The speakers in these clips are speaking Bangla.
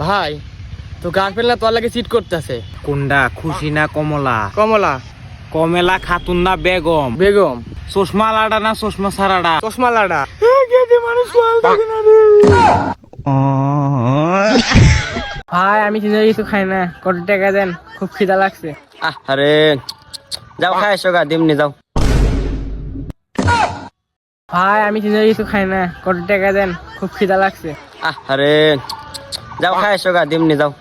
ভাই তো গার্লফ্রেন্ড না তোর লাগে চিট করতেছে। কোনটা, খুশি না কমলা? কমলা। কমলা খাতুন না বেগম? বেগম। চশমা লাড়া না চশমা সারাডা? চশমা লাড়া। ভাই আমি চিন্তা কিছু খাই না, কত টাকা দেন, খুব খিদা লাগছে। আরে যাও খাই এসো গা, দিমনি যাও। ভাই আমি চিন্তা কিছু খাই না, কত টাকা দেন, খুব খিদা লাগছে। আরে যাও খাই এসো গা, দিমনি যাও।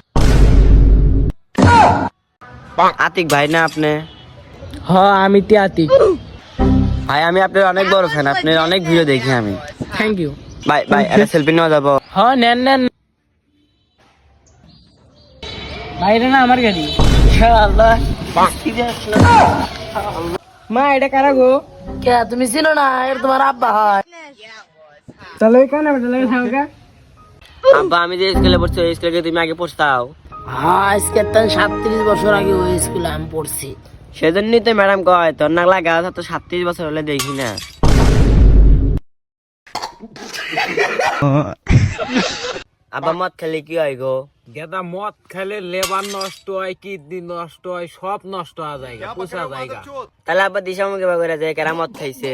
আতিক ভাই না আপনি? হ আমি আতিক ভাই আমি আপনার অনেক বড় ফ্যান, আপনার অনেক ভিডিও দেখি আমি। থ্যাংক ইউ ভাই ভাই একটা সেলফি নেওয়া যাবো? হ নেন নেন। ভাই এটা না আমার গাড়ি। মা এটা কারা গো? কে তুমি চিনো না? এর তোমার আব্বা হয়। তাহলে কেন লাগে থাকা? আব্বা আমি যে স্কুলে পড়ছি ওই স্কুলে তুমি আগে পড়তাও? হ্যাঁ আজকে তো 37 বছর আগে ওই স্কুলে আমি পড়ছি। সেজন্যই তো ম্যাডাম কয় তোর নাগলা গাছ তো 37 বছর হলে দেখি না। আব্বা মদ খেলে কি হয় গো? গেদা মদ খেলে লেবার নষ্ট হয়, কিডনি নষ্ট হয়, সব নষ্ট হয়ে যায়, পোষা জায়গা। তাহলে আব্বা দিশা মুখে বাগরে যায় কেরা মদ খাইছে?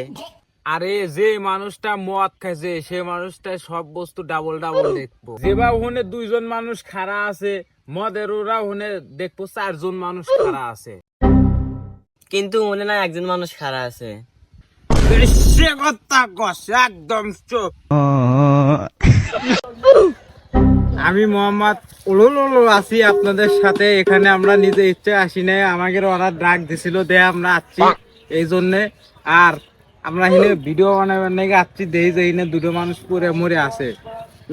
আরে যে মানুষটা মদ খাইছে সে মানুষটা সব বস্তু ডাবল ডাবল দেখবো। যেবা ওখানে 2 জন মানুষ খাড়া আছে, মদের ওরা ওখানে দেখবো 4 জন মানুষ খাড়া আছে। কিন্তু মনে না একজন মানুষ খাড়া আছে। সে কথা কস একদম চুপ। আমি মোহাম্মদ উলুল আছি আপনাদের সাথে। এখানে আমরা নিজে ইচ্ছে আসি নাই, আমাকে ওরা ডাক দিছিল দে আমরা আসছি এই জন্য। আর আমরা এখানে ভিডিও বানাবার নাকি আসছি, দেই যে এখানে 2 মানুষ পুরে মরে আছে।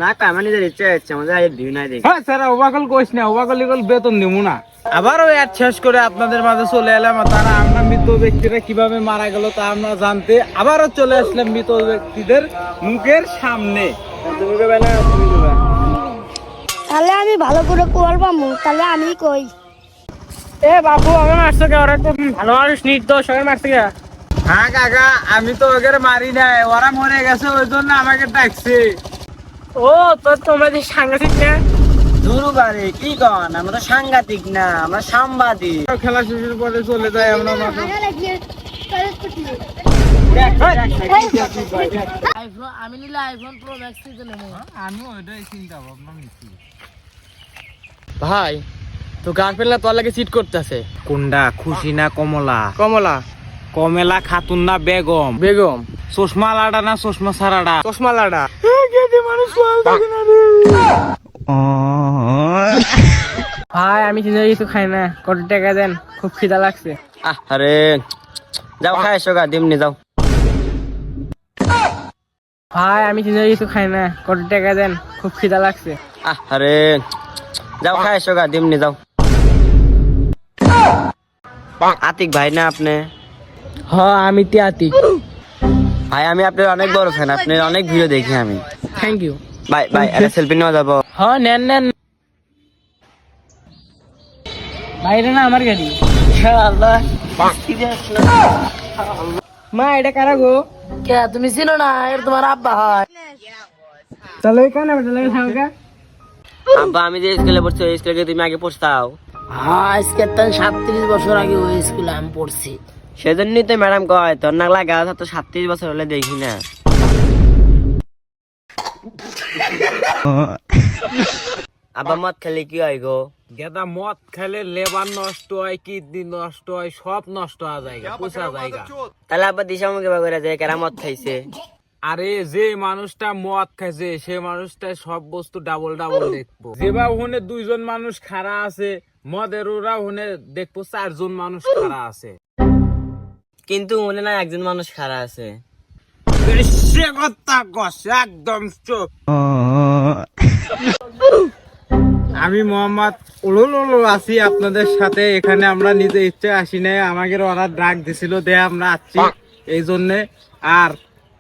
না কামা নিজের ইচ্ছে হচ্ছে আমাদের আজ ভিউ নাই দেখি। হ্যাঁ স্যার ওবাকল কইস না, ওবাকল ইগল বেতন দিব না। আবারও অ্যাড শেষ করে আপনাদের মাঝে চলে এলাম। তারা আমরা মৃত ব্যক্তিরা কিভাবে মারা গেল তা আমরা জানতে আবারও চলে আসলাম মৃত ব্যক্তিদের মুখের সামনে। তুমি কইবা না তুমি কইবা? তাহলে আমি ভালো করে করবামু, তাহলে আমি কই। এ বাবু আমার মারছো কে? ওরা তো ভালো মানুষ, নির্দোষ, ওরা মারছে কে? হ্যাঁ কাকা আমি তো ওদের মারি নাই, ওরা মরে গেছে ওই জন্য আমাকে ডাকছে। ও তো তোমরা যে সাংঘাতিক না। দুরু বারে কি কন, আমরা তো সাংঘাতিক না, আমরা সাংবাদিক। খেলা শেষের পরে চলে যাই আমরা মাঠে। আমি নিলে আইফোন প্রো ম্যাক্স নেবো। আমি ওইটাই চিন্তা ভাবনা নিচ্ছি। ভাই তো গার্লফ্রেন্ড না তোর লাগে চিট করতেছে। কোনটা, খুশি না কমলা? কমলা। কমলা খাতুন না বেগম? বেগম। চশমা লাড়া না চশমা সারাডা? চশমা লাড়া। ভাই আমি চিন্তা কিছু খাই না, কত টাকা দেন, খুব খিদা লাগছে। আরে যাও খাই এসো গা, দিমনি যাও। ভাই আমি চিন্তা কিছু খাই না, কত টাকা দেন, খুব খিদা লাগছে। আরে যাও খাই এসো গা, দিমনি যাও। আতিক ভাই না আপনি? হ আমি আতিক ভাই আমি আপনার অনেক বড় ফ্যান, আপনার অনেক ভিডিও দেখি আমি। থ্যাংক ইউ ভাই ভাই একটা সেলফি নেওয়া যাবো? হ নেন নেন। ভাই এটা না আমার গাড়ি। মা এটা কারা গো? কে তুমি চিনো না? এর তোমার আব্বা হয়। তাহলে কেন লাগে থাকা? আব্বা আমি যে স্কুলে পড়ছি ওই স্কুলে তুমি আগে পড়তাও? হ্যাঁ আজকে তো 37 বছর আগে ওই স্কুলে আমি পড়ছি। সেজন্যই তো ম্যাডাম কয় তোর নাগলা গাছ তো 37 বছর হলে দেখি না। আব্বা মদ খেলে কি হয় গো? গেদা মদ খেলে লেবার নষ্ট হয়, কিডনি নষ্ট হয়, সব নষ্ট হয়ে যায়, পোষা জায়গা। তাহলে আব্বা দিশা মুখে বাগরে যায় কেরা মদ খাইছে? আরে যে মানুষটা মদ খাইছে সে মানুষটা সব বস্তু ডাবল ডাবল দেখবো। যেবা ওখানে 2 জন মানুষ খাড়া আছে, মদের ওরা ওখানে দেখবো 4 জন মানুষ খাড়া আছে। কিন্তু মনে না একজন মানুষ খাড়া আছে। সে কথা কস একদম চুপ। আমি মোহাম্মদ উলুল আছি আপনাদের সাথে। এখানে আমরা নিজে ইচ্ছে আসি নাই, আমাকে ওরা ডাক দিছিল দে আমরা আসছি এই জন্য। আর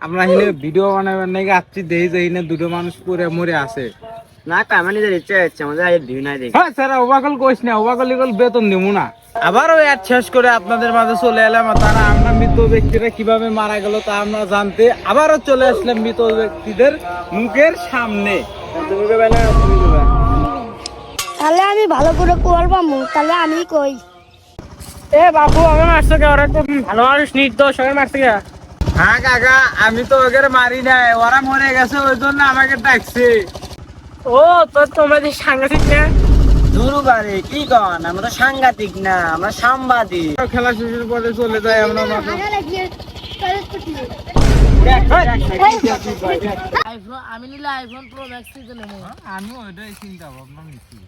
আমরা এখানে ভিডিও বানাবার নাকি আসছি, দেই যে এখানে 2 মানুষ পুরে মরে আছে। না কামা নিজের ইচ্ছে হচ্ছে আমাদের আজ ভিউ নাই দেখি। হ্যাঁ স্যার ওবাকল কইস না, ওবাকল ইগল বেতন দিব না। আবারও অ্যাড শেষ করে আপনাদের মাঝে চলে এলাম। তারা আমরা মৃত ব্যক্তিরা কিভাবে মারা গেল তা আমরা জানতে আবারও চলে আসলাম মৃত ব্যক্তিদের মুখের সামনে। তুমি কইবা না তুমি কইবা? আমি ভালো করে করবো মুখ, তাহলে আমি কই। এ বাবু আমার মারছো কে? ওরা তো ভালো মানুষ, নির্দোষ, ওরা মারছে কে? হ্যাঁ কাকা, আমি তো ওদের মারি নাই, ওরা মরে গেছে ওই জন্য আমাকে ডাকছে। ও তো তোমরা যে সাংঘাতিক না? দুরুবারে কি কন, আমরা তো সাংঘাতিক না, আমরা সাংবাদিক। খেলা শেষের পরে চলে যাই আমরা মাঠে। আমি নিলে আইফোন প্রো ম্যাক্স নেবো। আমি ওইটাই চিন্তা ভাবনা নিচ্ছি।